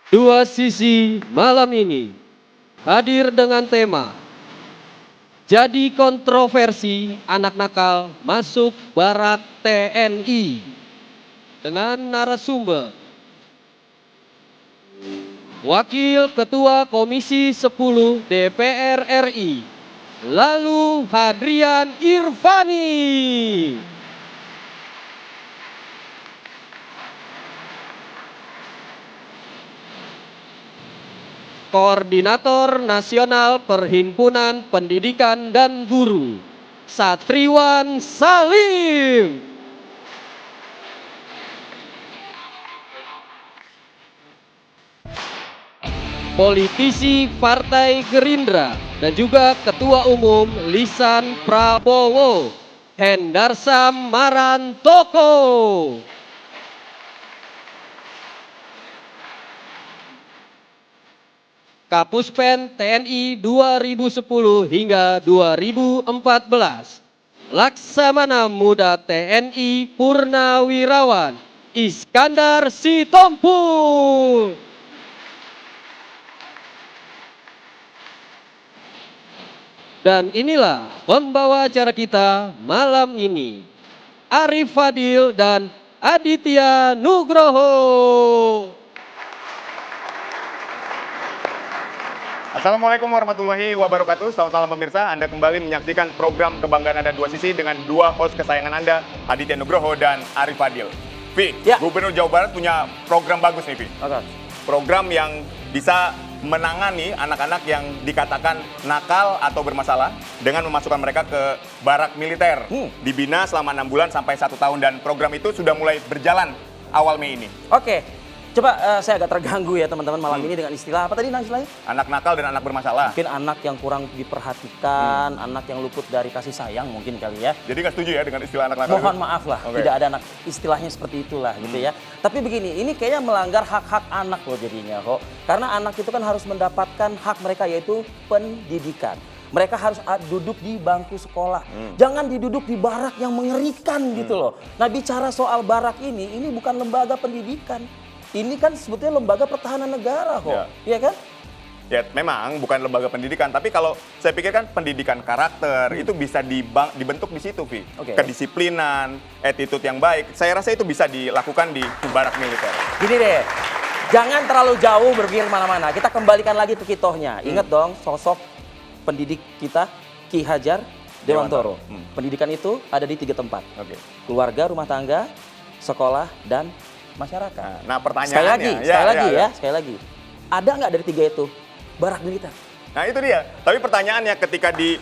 Dua sisi malam ini hadir dengan tema jadi kontroversi anak nakal masuk barak TNI dengan narasumber Wakil Ketua Komisi 10 DPR RI Lalu Hadrian Irvani, Koordinator Nasional Perhimpunan Pendidikan dan Guru, Satriwan Salim. Politisi Partai Gerindra dan juga Ketua Umum Lisan Prabowo, Hendarsam Marantoko. Kapuspen TNI 2010 hingga 2014, Laksamana Muda TNI Purnawirawan Iskandar Sitompul. Dan inilah pembawa acara kita malam ini, Arif Fadil dan Aditya Nugroho. Assalamualaikum warahmatullahi wabarakatuh. Selamat malam pemirsa. Anda kembali menyaksikan program Kebanggaan Anda Dua Sisi dengan dua host kesayangan Anda, Aditya Nugroho dan Arif Fadil. Vi, ya. Gubernur Jawa Barat punya program bagus nih, Vi. Oke. Program yang bisa menangani anak-anak yang dikatakan nakal atau bermasalah dengan memasukkan mereka ke barak militer. Dibina selama 6 bulan sampai 1 tahun dan program itu sudah mulai berjalan awal Mei ini. Oke. Coba saya agak terganggu ya teman-teman malam ini dengan istilah apa tadi istilahnya? Anak nakal dan anak bermasalah. Mungkin anak yang kurang diperhatikan, anak yang luput dari kasih sayang mungkin kali ya. Jadi nggak setuju ya dengan istilah anak nakal? Mohon maaf lah, Oke. tidak ada anak istilahnya seperti itulah gitu ya. Tapi begini, ini kayaknya melanggar hak-hak anak loh jadinya kok. Karena anak itu kan harus mendapatkan hak mereka yaitu pendidikan. Mereka harus duduk di bangku sekolah. Jangan diduduk di barak yang mengerikan gitu loh. Nah bicara soal barak ini bukan lembaga pendidikan. Ini kan sebetulnya lembaga pertahanan negara kok, iya kan? Ya memang bukan lembaga pendidikan, tapi kalau saya pikir kan pendidikan karakter itu bisa dibentuk di situ, Vi. Oke. Kedisiplinan, attitude yang baik, saya rasa itu bisa dilakukan di barak militer. Gini deh, jangan terlalu jauh berpikir mana-mana. Kita kembalikan lagi ke kitohnya. Ingat dong sosok pendidik kita, Ki Hajar Dewantoro. Pendidikan itu ada di 3 tempat. Oke. Keluarga, rumah tangga, sekolah, dan masyarakat. Nah pertanyaannya, sekali lagi. Ada nggak dari 3 itu barak militer? Nah itu dia. Tapi pertanyaannya ketika di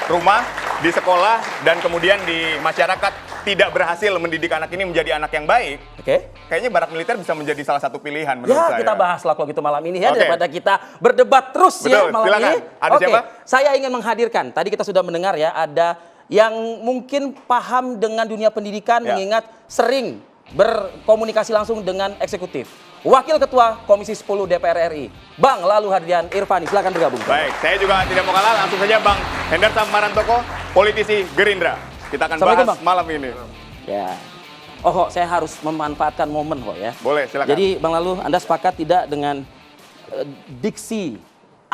rumah, di sekolah, dan kemudian di masyarakat tidak berhasil mendidik anak ini menjadi anak yang baik, Oke. kayaknya barak militer bisa menjadi salah satu pilihan menurut saya. Ya kita bahaslah kalau gitu malam ini ya Oke. daripada kita berdebat terus ya Betul, malam silakan. ini. Ada Oke, siapa? saya ingin menghadirkan. Tadi kita sudah mendengar ya ada yang mungkin paham dengan dunia pendidikan Ya. mengingat sering berkomunikasi langsung dengan eksekutif. Wakil Ketua Komisi 10 DPR RI, Bang Lalu Hadrian Irvani, silakan bergabung. Baik, saya juga tidak mau kalah, langsung saja Bang Hendarsam Marantoko, politisi Gerindra. Kita akan Assalamualaikum, bahas Bang. malam ini. Ya. Oh, kok saya harus memanfaatkan momen kok ya. Boleh, silakan. Jadi Bang Lalu, Anda sepakat tidak dengan diksi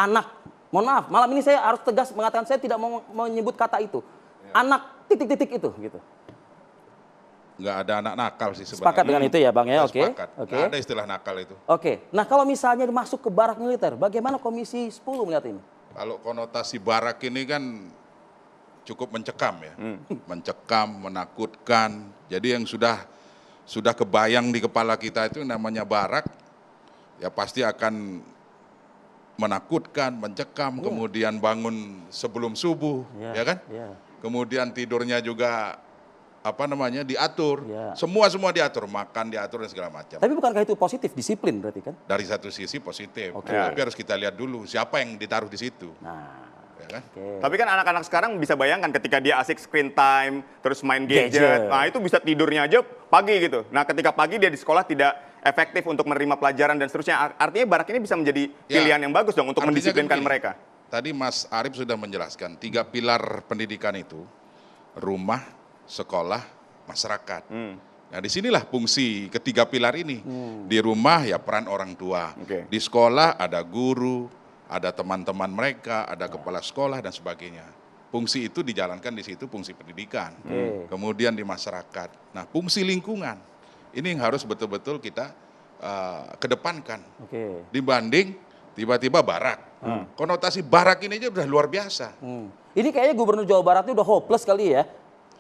anak? Mohon maaf, malam ini saya harus tegas mengatakan saya tidak mau menyebut kata itu. Anak titik-titik itu gitu. Nggak ada anak nakal sih sebenarnya. Sepakat dengan itu ya Bang ya, oke. Sepakat. Oke. Nggak ada istilah nakal itu. Oke. Nah, kalau misalnya masuk ke barak militer, bagaimana Komisi 10 melihat ini? Kalau konotasi barak ini kan cukup mencekam ya. Mencekam, menakutkan. Jadi yang sudah kebayang di kepala kita itu namanya barak, ya pasti akan menakutkan, mencekam, kemudian bangun sebelum subuh, ya kan? Iya. Kemudian tidurnya juga diatur. Ya. Semua diatur, makan diatur dan segala macam. Tapi bukankah itu positif, disiplin berarti kan? Dari satu sisi positif, Oke. tapi harus kita lihat dulu siapa yang ditaruh di situ, Nah, ya kan? oke. Tapi kan anak-anak sekarang bisa bayangkan ketika dia asik screen time, terus main gadget. Nah itu bisa tidurnya aja pagi gitu. Nah ketika pagi dia di sekolah tidak efektif untuk menerima pelajaran dan seterusnya. Artinya barak ini bisa menjadi pilihan yang bagus dong untuk Artinya mendisiplinkan kan gini, mereka. Tadi Mas Arif sudah menjelaskan 3 pilar pendidikan itu, rumah, sekolah, masyarakat. Nah disinilah fungsi ketiga pilar ini. Di rumah ya peran orang tua, Oke. di sekolah ada guru, ada teman-teman mereka, ada kepala sekolah dan sebagainya. Fungsi itu dijalankan di situ, fungsi pendidikan. Kemudian di masyarakat. Nah fungsi lingkungan, ini yang harus betul-betul kita kedepankan. Dibanding tiba-tiba barak. Konotasi barak ini aja udah luar biasa. Ini kayaknya Gubernur Jawa Barat ini udah hopeless kali ya.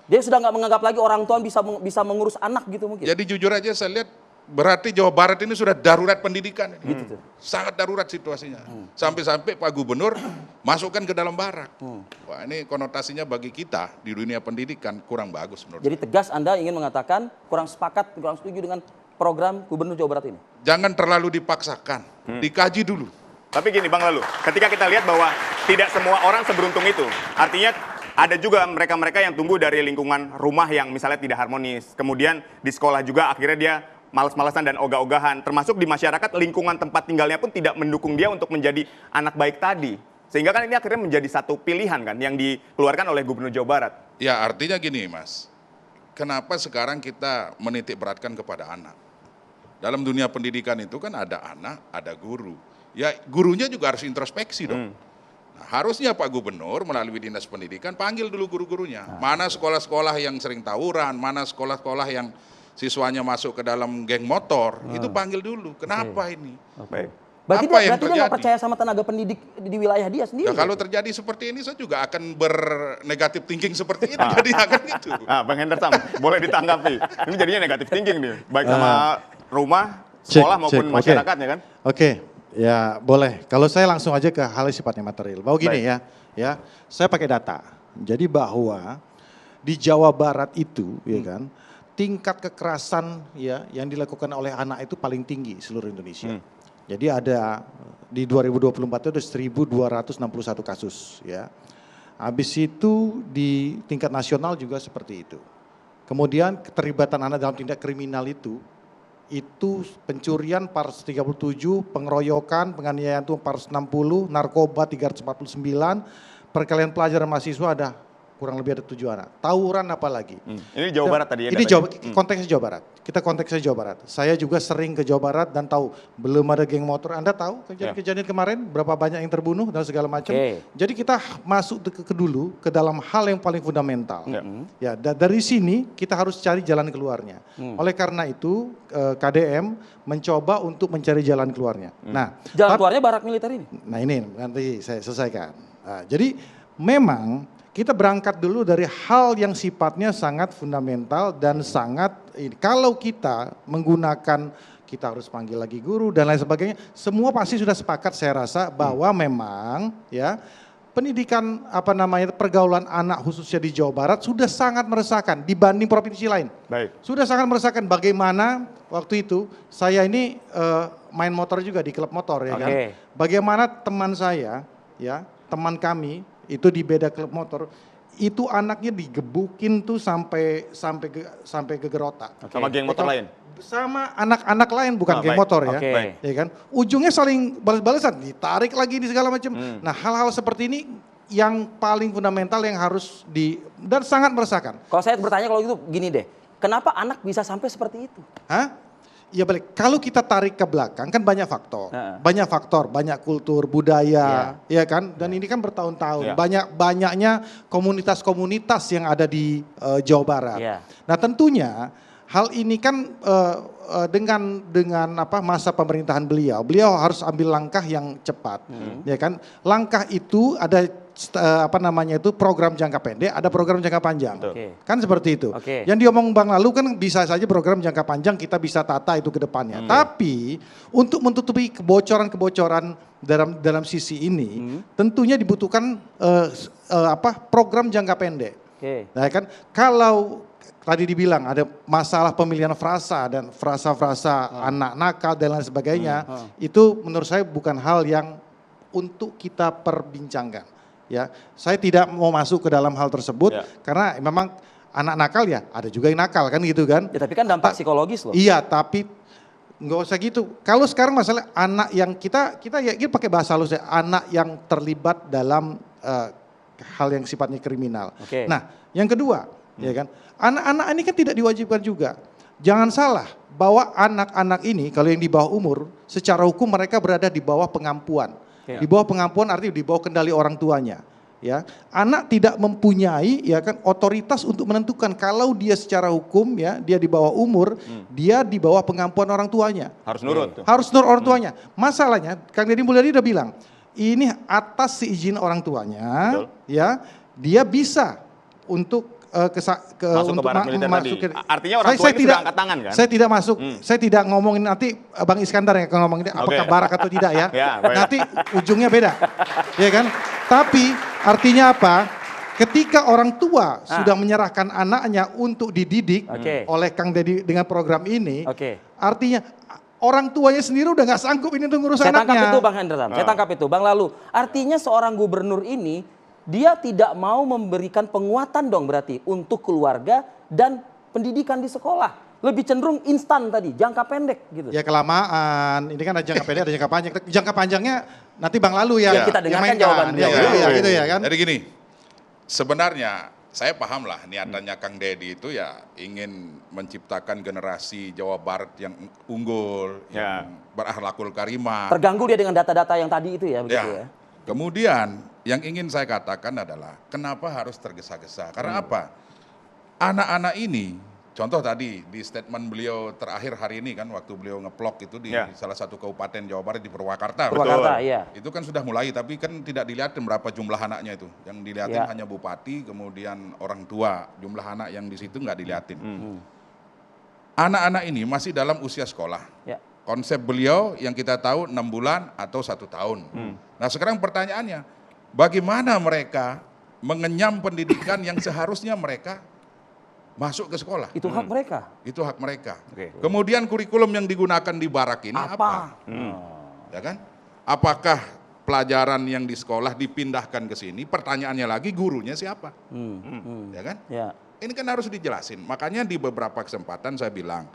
Dia sudah nggak menganggap lagi orang tua bisa mengurus anak gitu mungkin. Jadi jujur aja saya lihat berarti Jawa Barat ini sudah darurat pendidikan. Gitu tuh. Sangat darurat situasinya. Sampai-sampai Pak Gubernur masukkan ke dalam barak. Wah ini konotasinya bagi kita di dunia pendidikan kurang bagus menurut Jadi tegas Anda ingin mengatakan kurang sepakat, kurang setuju dengan program Gubernur Jawa Barat ini? Jangan terlalu dipaksakan, dikaji dulu. Tapi gini Bang Lalu, ketika kita lihat bahwa tidak semua orang seberuntung itu, artinya ada juga mereka-mereka yang tumbuh dari lingkungan rumah yang misalnya tidak harmonis. Kemudian di sekolah juga akhirnya dia malas-malasan dan ogah-ogahan. Termasuk di masyarakat lingkungan tempat tinggalnya pun tidak mendukung dia untuk menjadi anak baik tadi. Sehingga kan ini akhirnya menjadi satu pilihan kan yang dikeluarkan oleh Gubernur Jawa Barat. Ya artinya gini Mas, kenapa sekarang kita menitik beratkan kepada anak? Dalam dunia pendidikan itu kan ada anak, ada guru. Ya gurunya juga harus introspeksi dong. Nah, harusnya Pak Gubernur melalui Dinas Pendidikan panggil dulu guru-gurunya. Mana sekolah-sekolah yang sering tawuran, mana sekolah-sekolah yang siswanya masuk ke dalam geng motor, itu panggil dulu. Kenapa ini? Baik. Berarti Apa dia, yang berarti dia nggak terjadi? percaya sama tenaga pendidik di wilayah dia sendiri. Ya kalau terjadi seperti ini saya juga akan bernegatif thinking seperti itu. Jadi akan gitu. Bang Hendra Sam, boleh ditanggapi. Ini jadinya negatif thinking nih, baik sama rumah, sekolah maupun oke. masyarakatnya kan. Oke, ya boleh. Kalau saya langsung aja ke hal yang sifatnya material. Bahwa gini ya, saya pakai data. Jadi bahwa di Jawa Barat itu, ya kan, tingkat kekerasan ya yang dilakukan oleh anak itu paling tinggi seluruh Indonesia. Jadi ada di 2024 itu ada 1.261 kasus ya. Habis itu di tingkat nasional juga seperti itu. Kemudian keterlibatan anak dalam tindak kriminal itu pencurian 437, pengeroyokan, penganiayaan itu 460, narkoba 349, perkelahian pelajar dan mahasiswa ada kurang lebih ada 7 anak. Tawuran apa lagi? Ini Jawa Barat tadi ya? Ini datanya? konteksnya Jawa Barat. Kita konteksnya Jawa Barat. Saya juga sering ke Jawa Barat dan tahu belum ada geng motor. Anda tahu kejadian-kejadian kemarin berapa banyak yang terbunuh dan segala macam. Jadi kita masuk dulu ke dalam hal yang paling fundamental. Ya, dari sini kita harus cari jalan keluarnya. Oleh karena itu KDM mencoba untuk mencari jalan keluarnya. Nah, Jalan keluarnya barak militer ini? Nah ini nanti saya selesaikan. Nah, jadi memang kita berangkat dulu dari hal yang sifatnya sangat fundamental dan sangat kalau kita menggunakan kita harus panggil lagi guru dan lain sebagainya, semua pasti sudah sepakat saya rasa bahwa memang ya pendidikan pergaulan anak khususnya di Jawa Barat sudah sangat meresahkan dibanding provinsi lain. Baik. Sudah sangat meresahkan bagaimana waktu itu saya ini main motor juga di klub motor ya kan. Bagaimana teman saya ya, teman kami itu di beda klub motor itu anaknya digebukin tuh sampai geger otak. Sama geng motor lain? Sama anak-anak lain bukan geng motor ya. Ya kan? Ujungnya saling balas-balasan, ditarik lagi di segala macam. Nah, hal-hal seperti ini yang paling fundamental yang harus dan sangat meresahkan. Kalau saya bertanya kalau gitu gini deh, kenapa anak bisa sampai seperti itu? Ya balik, kalau kita tarik ke belakang kan banyak faktor, banyak kultur, budaya, ya kan, dan ini kan bertahun-tahun, banyaknya komunitas-komunitas yang ada di Jawa Barat. Nah tentunya hal ini kan dengan masa pemerintahan beliau harus ambil langkah yang cepat, ya kan, langkah itu ada program jangka pendek, ada program jangka panjang. Kan seperti itu. Yang diomong Bang Lalu kan bisa saja program jangka panjang kita bisa tata itu ke depannya. Tapi untuk menutupi kebocoran-kebocoran dalam sisi ini tentunya dibutuhkan program jangka pendek. Nah kan kalau tadi dibilang ada masalah pemilihan frasa dan frasa-frasa anak nakal dan lain sebagainya, itu menurut saya bukan hal yang untuk kita perbincangkan. Ya, saya tidak mau masuk ke dalam hal tersebut karena memang anak nakal ya ada juga yang nakal kan gitu kan. Ya tapi kan dampak psikologis loh. Iya tapi nggak usah gitu. Kalau sekarang masalah anak yang kita pakai bahasa halus ya, anak yang terlibat dalam hal yang sifatnya kriminal. Nah yang kedua ya kan anak-anak ini kan tidak diwajibkan juga. jangan salah bahwa anak-anak ini kalau yang di bawah umur secara hukum mereka berada di bawah pengampuan. Di bawah pengampuan artinya di bawah kendali orang tuanya. Ya, anak tidak mempunyai ya kan otoritas untuk menentukan kalau dia secara hukum ya dia di bawah umur, dia di bawah pengampuan orang tuanya. Harus nurut tuh. Harus nurut orang tuanya. Masalahnya Kang Deddy Mulyadi udah bilang, ini atas seizin orang tuanya, ya dia bisa untuk Masuk ke barak militer tadi. Artinya orang tua ini sudah angkat tangan kan? Saya tidak masuk, saya tidak ngomongin nanti Bang Iskandar yang akan ngomongin apakah barak atau tidak ya. Nanti ujungnya beda, ya kan? Tapi artinya apa? Ketika orang tua sudah menyerahkan anaknya untuk dididik oleh Kang Deddy dengan program ini, artinya orang tuanya sendiri udah nggak sanggup ini untuk ngurus Saya anaknya. tangkap itu Bang Hendra, saya tangkap itu. Bang Lalu, artinya seorang gubernur ini dia tidak mau memberikan penguatan dong berarti untuk keluarga dan pendidikan di sekolah. Lebih cenderung instan tadi, jangka pendek gitu. Ya kelamaan, ini kan ada jangka pendek ada jangka panjang. Jangka panjangnya nanti Bang Lalu ya. Kita dengarkan mainkan. jawaban beliau. Ya, gitu ya kan. Jadi gini, sebenarnya saya paham lah niatannya Kang Deddy itu ya ingin menciptakan generasi Jawa Barat yang unggul, yang berakhlakul karimah. Terganggu dia dengan data-data yang tadi itu ya, begitu ya. Kemudian yang ingin saya katakan adalah kenapa harus tergesa-gesa? Karena apa? Anak-anak ini, contoh tadi di statement beliau terakhir hari ini kan waktu beliau ngeplok itu di salah satu kabupaten Jawa Barat di Purwakarta. Purwakarta, iya. Itu kan sudah mulai tapi kan tidak dilihatin berapa jumlah anaknya itu. Yang dilihatin hanya bupati, kemudian orang tua. Jumlah anak yang di situ nggak dilihatin. Anak-anak ini masih dalam usia sekolah. Konsep beliau yang kita tahu 6 bulan atau 1 tahun. Nah sekarang pertanyaannya, bagaimana mereka mengenyam pendidikan yang seharusnya mereka masuk ke sekolah? Itu hak mereka. Itu hak mereka. Kemudian kurikulum yang digunakan di barak ini apa? Ya kan? Apakah pelajaran yang di sekolah dipindahkan ke sini? Pertanyaannya lagi gurunya siapa? Ya kan? Ini kan harus dijelasin. Makanya di beberapa kesempatan saya bilang,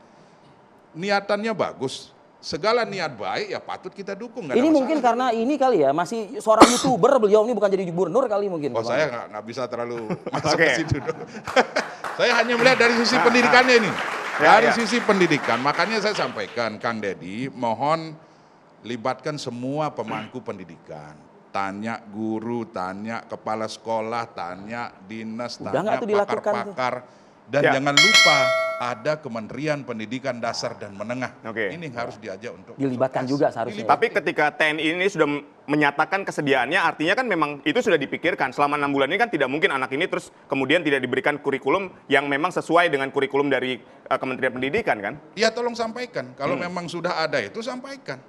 niatannya bagus. Segala niat baik ya patut kita dukung. Ini mungkin karena ini kali ya, masih seorang YouTuber, beliau ini bukan jadi gubernur kali mungkin. Oh saya nggak bisa terlalu masuk ke situ. Saya hanya melihat dari sisi pendidikannya ini. Dari sisi pendidikan, makanya saya sampaikan Kang Deddy, mohon libatkan semua pemangku pendidikan. Tanya guru, tanya kepala sekolah, tanya dinas, tanya pakar-pakar. Dan jangan lupa ada Kementerian Pendidikan Dasar dan Menengah. Ini harus diajak untuk dilibatkan juga seharusnya. Tapi ketika TNI ini sudah menyatakan kesediaannya, artinya kan memang itu sudah dipikirkan. Selama 6 bulan ini kan tidak mungkin anak ini terus kemudian tidak diberikan kurikulum yang memang sesuai dengan kurikulum dari Kementerian Pendidikan kan? Ya tolong sampaikan, kalau memang sudah ada itu sampaikan.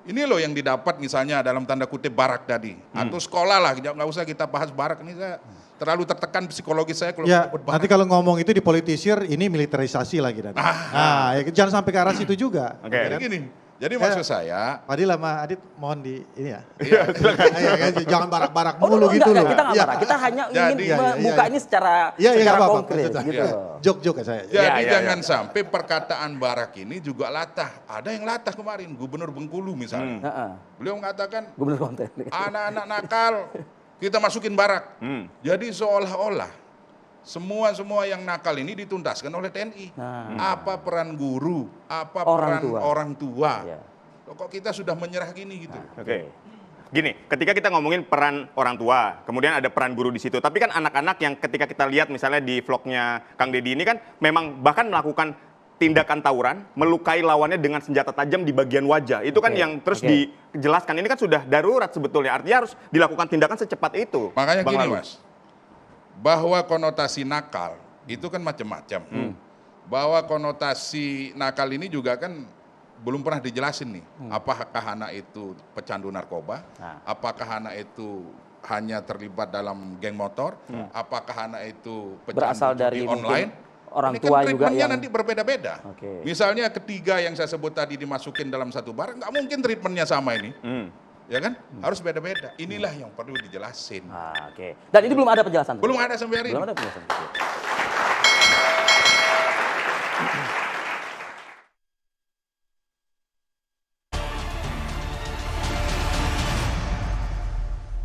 Ini loh yang didapat misalnya dalam tanda kutip barak tadi. Atau sekolah lah, nggak usah kita bahas barak. Ini saya terlalu tertekan psikologis saya kalau menyebut barak. Nanti kalau ngomong itu dipolitisir, ini militerisasi lagi nanti. Ya, jangan sampai ke arah situ juga. Jadi gini, jadi maksud saya. Fadil sama Adit mohon di ini ya. Jangan barak-barak mulu gitu loh. Kita nggak marah, kita hanya ingin membuka ini secara konkret. Jok-jok saya. Jadi jangan sampai perkataan barak ini juga latah. Ada yang latah kemarin, Gubernur Bengkulu misalnya. Beliau mengatakan, anak-anak nakal kita masukin barak. Jadi seolah-olah semua yang nakal ini dituntaskan oleh TNI. Apa peran guru? Apa peran orang tua? Kok kita sudah menyerah gini gitu? Gini, ketika kita ngomongin peran orang tua, kemudian ada peran guru di situ. Tapi kan anak-anak yang ketika kita lihat misalnya di vlognya Kang Deddy ini kan memang bahkan melakukan tindakan tawuran, melukai lawannya dengan senjata tajam di bagian wajah. Itu kan yang terus dijelaskan. Ini kan sudah darurat sebetulnya. Artinya harus dilakukan tindakan secepat itu. Makanya gini Mas, bahwa konotasi nakal itu kan macam-macam. Bahwa konotasi nakal ini juga kan belum pernah dijelasin nih. Apakah anak itu pecandu narkoba? Apakah anak itu hanya terlibat dalam geng motor? Apakah anak itu berasal pecandu dari online? Orang ini tua kan juga yang nanti berbeda-beda. Misalnya ketiga yang saya sebut tadi dimasukin dalam satu barang, nggak mungkin treatmentnya sama ini. Ya kan? Harus beda-beda. Inilah yang perlu dijelasin. Dan ini belum ada penjelasan. Belum ada sampai hari ini. Belum ada penjelasan.